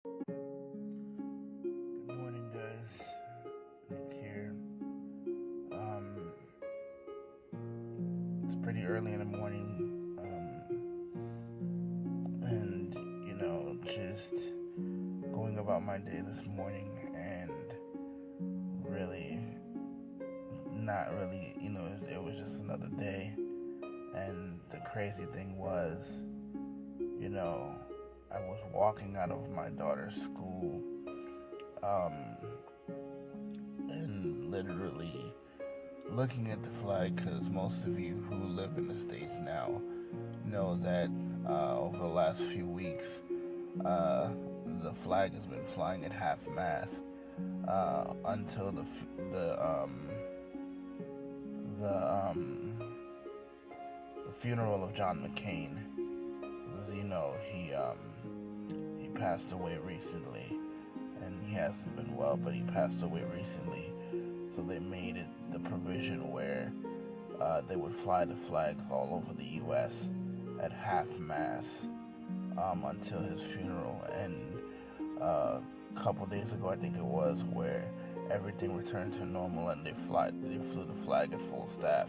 Good morning, guys. Nick here. Um, it's pretty early in the morning, and just going about my day this morning, and really, not really, it was just another day. And the crazy thing was, you know, I was walking out of my daughter's school, um, and literally looking at the flag, because most of you who live in the States now know that over the last few weeks, uh, the flag has been flying at half mast until the the funeral of John McCain. As you know, he passed away recently, and he hasn't been well, but he passed away recently. So they made it the provision where they would fly the flags all over the U.S. at half mast until his funeral. And a couple days ago, I think it was, where everything returned to normal and they flew the flag at full staff.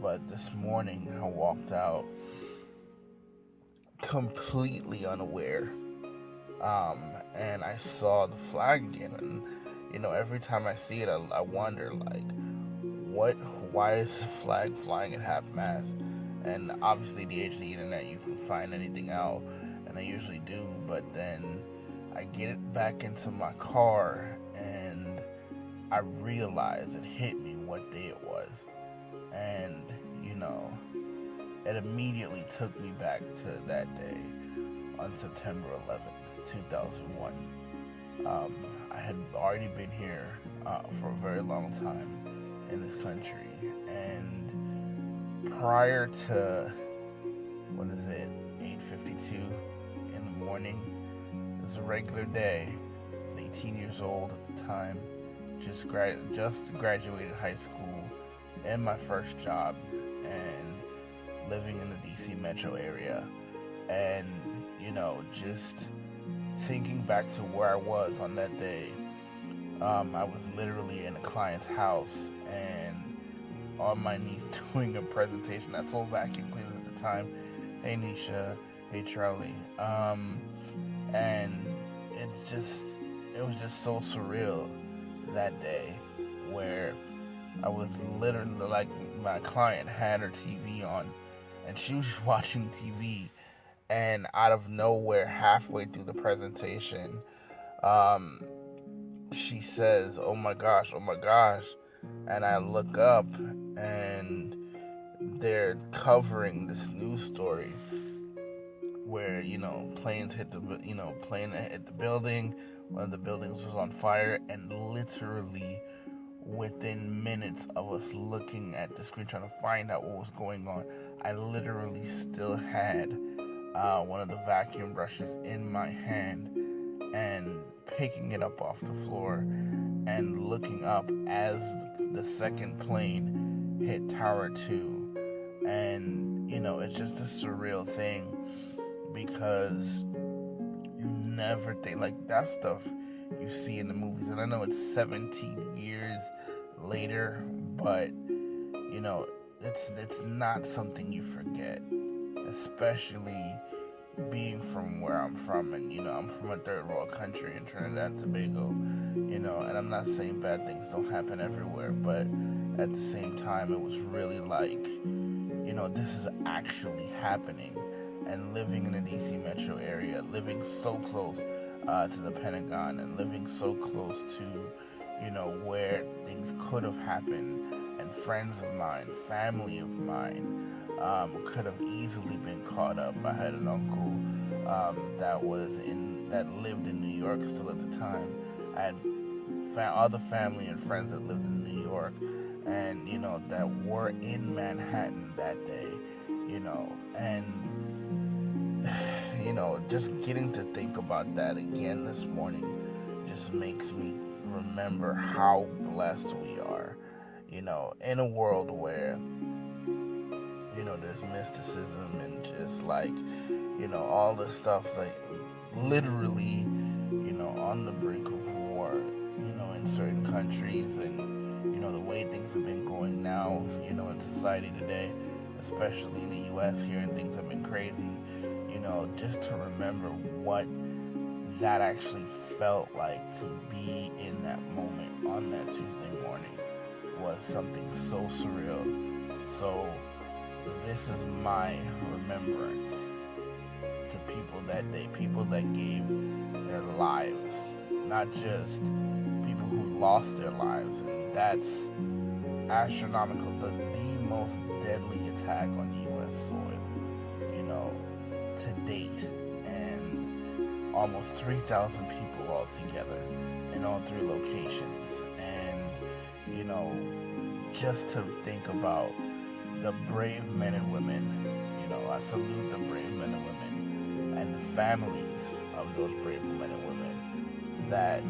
But this morning, I walked out completely unaware, and I saw the flag again. And every time I see it, I wonder, like, what? Why is the flag flying at half mast? And obviously, the age of the internet, you can find anything out, and I usually do. But then I get it back into my car, and I realize it hit me what day it was, and it immediately took me back to that day on September 11th, 2001. I had already been here for a very long time in this country, and prior to, what is it, 8:52 in the morning, it was a regular day. I was 18 years old at the time, just graduated high school, and my first job, and living in the DC metro area. And just thinking back to where I was on that day, I was literally in a client's house and on my knees doing a presentation. I sold vacuum cleaners at the time. Hey Nisha, hey Charlie. And it was just so surreal that day, where I was literally, like, my client had her TV on and she was just watching TV, and out of nowhere, halfway through the presentation, um, she says, "Oh my gosh, oh my gosh," and I look up, and they're covering this news story where plane hit the building. One of the buildings was on fire, and literally within minutes of us looking at the screen trying to find out what was going on, I literally still had one of the vacuum brushes in my hand and picking it up off the floor and looking up as the second plane hit Tower 2. And, it's just a surreal thing, because you never think, like, that stuff you see in the movies. And I know it's 17 years later, but it's not something you forget, especially being from where I'm from. And I'm from a third world country in Trinidad and Tobago, and I'm not saying bad things don't happen everywhere, but at the same time, it was really like, this is actually happening. And living in the DC metro area, living so close to the Pentagon, and living so close to, where things could have happened, and friends of mine, family of mine, could have easily been caught up. I had an uncle that lived in New York still at the time. I had other family and friends that lived in New York, and that were in Manhattan that day, and just getting to think about that again this morning just makes me remember how blessed we are, in a world where, there's mysticism and just, like, all this stuff's like literally the brink of war, in certain countries, and the way things have been going now, in society today, especially in the U.S. here, and things have been crazy. Just to remember what that actually felt like to be in that moment on that Tuesday morning was something so surreal. So this is my remembrance to people that day, people that gave their lives, not just people who lost their lives, and that's astronomical. The most deadly attack on U.S. soil, to date, and almost 3,000 people altogether in all 3 locations. And just to think about the brave men and women, I salute the brave men and women and the families of those brave men and women that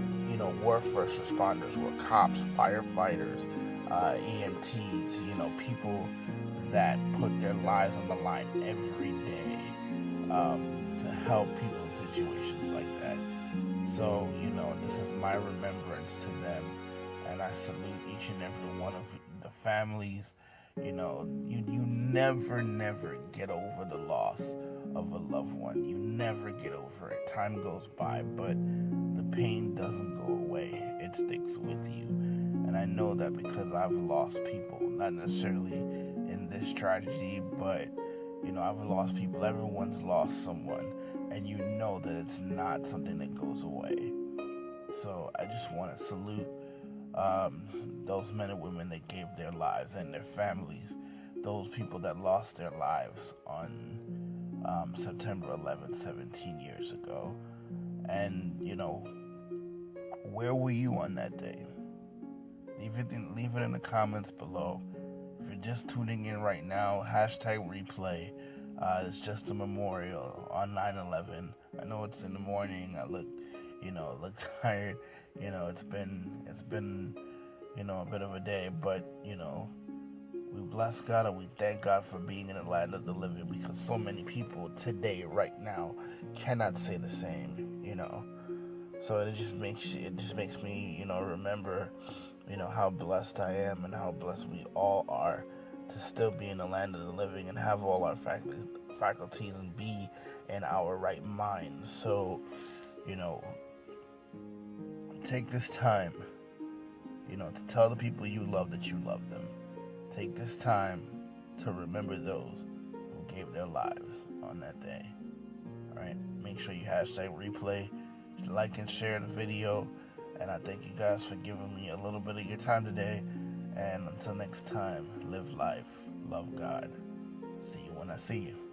were first responders, were cops, firefighters, EMTs, people that put their lives on the line every day to help people in situations like that. So, this is my remembrance to them, and I salute each and every one of the families. You never get over the loss of a loved one. You never get over it. Time goes by, but the pain doesn't go away. It sticks with you. And I know that because I've lost people, not necessarily in this tragedy, but I've lost people. Everyone's lost someone, and that it's not something that goes away. So I just want to salute those men and women that gave their lives, and their families, those people that lost their lives on September 11th, 17 years ago. And where were you on that day? Leave it in the comments below. If you're just tuning in right now, #replay. It's just a memorial on 9/11. I know it's in the morning. I look tired. It's been a bit of a day, but we bless God and we thank God for being in the land of the living, because so many people today, right now, cannot say the same. So it just makes me remember how blessed I am, and how blessed we all are to still be in the land of the living and have all our faculties and be in our right mind. So take this time to tell the people you love that you love them. Take this time to remember those who gave their lives on that day. Alright, make sure you #replay, like and share the video, and I thank you guys for giving me a little bit of your time today. And until next time, live life, love God. See you when I see you.